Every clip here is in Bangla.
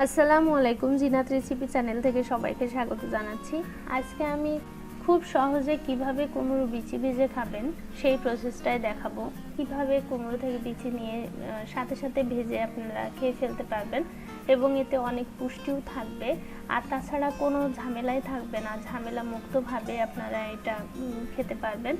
আসসালামু আলাইকুম, জিনাত রেসিপি চ্যানেল থেকে সবাইকে স্বাগত জানাচ্ছি। আজকে আমি খুব সহজে কিভাবে কুমড়ো বিচি ভেজে খাবেন সেই প্রসেসটাই দেখাবো। কিভাবে কুমড়ো থেকে বিচি নিয়ে সাথে সাথে ভেজে আপনারা খেয়ে ফেলতে পারবেন এবং এতে অনেক পুষ্টিও থাকবে। আর তাছাড়া কোনো ঝামেলাই থাকবে না, ঝামেলা মুক্তভাবে আপনারা এটা খেতে পারবেন।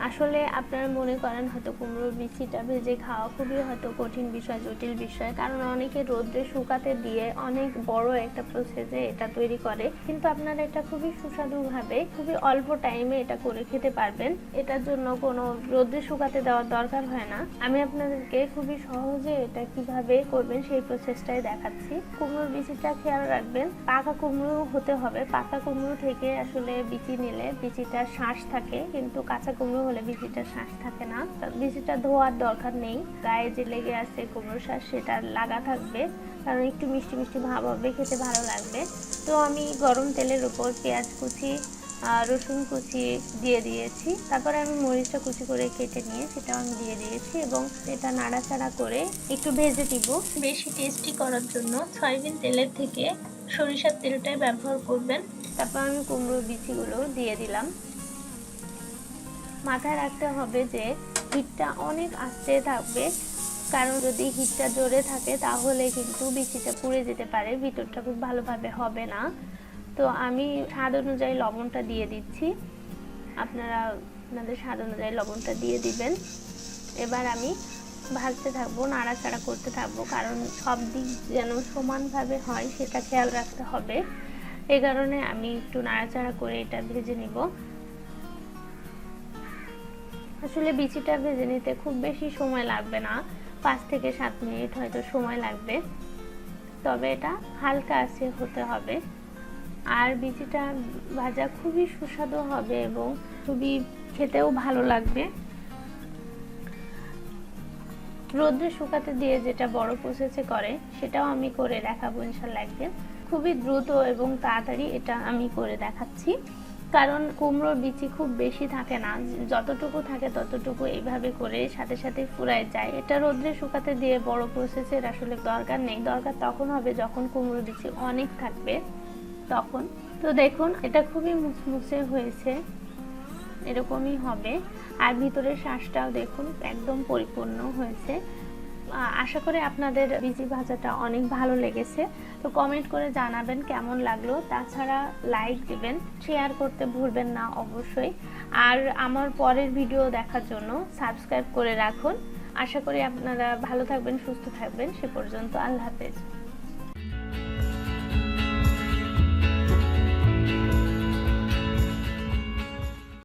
আসলে আপনারা মনে করেন হয়তো কুমড়োর বিচিটা ভেজে খাওয়া খুবই হয়তো কঠিন বিষয়, জটিল বিষয়, কারণ অনেকে রোদ্রে শুকাতে দিয়ে অনেক বড় একটা প্রসেসে এটা তৈরি করে, কিন্তু আপনারা এটা খুবই সুস্বাদুভাবে খুবই অল্প টাইমে এটা করে খেতে পারবেন। এটার জন্য কোনো রোদ্রে শুকাতে দেওয়ার দরকার হয় না। আমি আপনাদেরকে খুবই সহজে এটা কিভাবে করবেন সেই প্রসেসটাই দেখাচ্ছি। কুমড়োর বিচিটা খেয়াল রাখবেন, পাকা কুমড়ো হতে হবে। পাকা কুমড়ো থেকে আসলে বিচি নিলে বিচিটা শাঁস থাকে, কিন্তু কাঁচা কুমড়ো হলে বিচিটা শাঁস থাকে না। বিচিটা ধোয়ার দরকার নেই, গায়ে যে লেগে আছে কুমড়ো শাঁস সেটা লাগা থাকবে, কারণ একটু মিষ্টি মিষ্টি ভাব হবে, খেতে ভালো লাগবে। তো আমি গরম তেলের উপর পেঁয়াজ কুচি, রসুন কুচি দিয়ে দিয়েছি। তারপরে আমি মরিচটা কুচি করে কেটে নিয়ে সেটাও আমি দিয়ে দিয়েছি এবং এটা নাড়াচাড়া করে একটু ভেজে দিব। বেশি টেস্টি করার জন্য সয়াবিন তেলের থেকে সরিষার তেলটাই ব্যবহার করবেন। তারপর আমি কুমড়োর বিচিগুলো দিয়ে দিলাম। মাথায় রাখতে হবে যে হিটটা অনেক আস্তে থাকবে, কারণ যদি হিটটা জোরে থাকে তাহলে কিন্তু বিচিটা পুড়ে যেতে পারে, ভিতরটা খুব ভালোভাবে হবে না। তো আমি স্বাদ অনুযায়ী লবণটা দিয়ে দিচ্ছি, আপনারা আপনাদের স্বাদ অনুযায়ী লবণটা দিয়ে দিবেন। এবার আমি ভাজতে থাকবো, নাড়াচাড়া করতে থাকবো, কারণ সব দিক যেন সমানভাবে হয় সেটা খেয়াল রাখতে হবে। এই কারণে আমি একটু নাড়াচাড়া করে এটা ভেজে নিব। আসলে বিচিটা ভেজে নিতে খুব বেশি সময় লাগবে না, 5 থেকে 7 মিনিট হয়তো সময় লাগবে, তবে এটা হালকা আঁচে হতে হবে। আর বিচিটা ভাজা খুবই সুস্বাদু হবে এবং খুবই খেতেও ভালো লাগবে। রোদ্রে শুকাতে দিয়ে যেটা বড় প্রসেসে করে সেটাও আমি করে দেখাবো ইনশাআল্লাহ একদিন। খুবই দ্রুত এবং তাড়াতাড়ি এটা আমি করে দেখাচ্ছি, কারণ কুমড়োর বিচি খুব বেশি থাকে না, যতটুকু থাকে ততটুকু এইভাবে করে সাথে সাথে ফুরায় যায়। এটা রোদ্রে শুকাতে দিয়ে বড় প্রসেসের আসলে দরকার নেই, দরকার তখন হবে যখন কুমড়োর বিচি অনেক থাকবে তখন। তো দেখুন এটা খুবই মুচমুচে হয়েছে, এরকমই হবে। আর ভিতরের শাঁসটাও দেখুন একদম পরিপূর্ণ হয়েছে। আশা করি আপনাদের বিচি ভাজাটা অনেক ভালো লেগেছে। তো কমেন্ট করে জানাবেন কেমন লাগলো, তাছাড়া লাইক দিবেন, শেয়ার করতে ভুলবেন না অবশ্যই। আর আমার পরের ভিডিও দেখার জন্য সাবস্ক্রাইব করে রাখুন। আশা করি আপনারা ভালো থাকবেন, সুস্থ থাকবেন। সে পর্যন্ত আল্লাহ হাফেজ।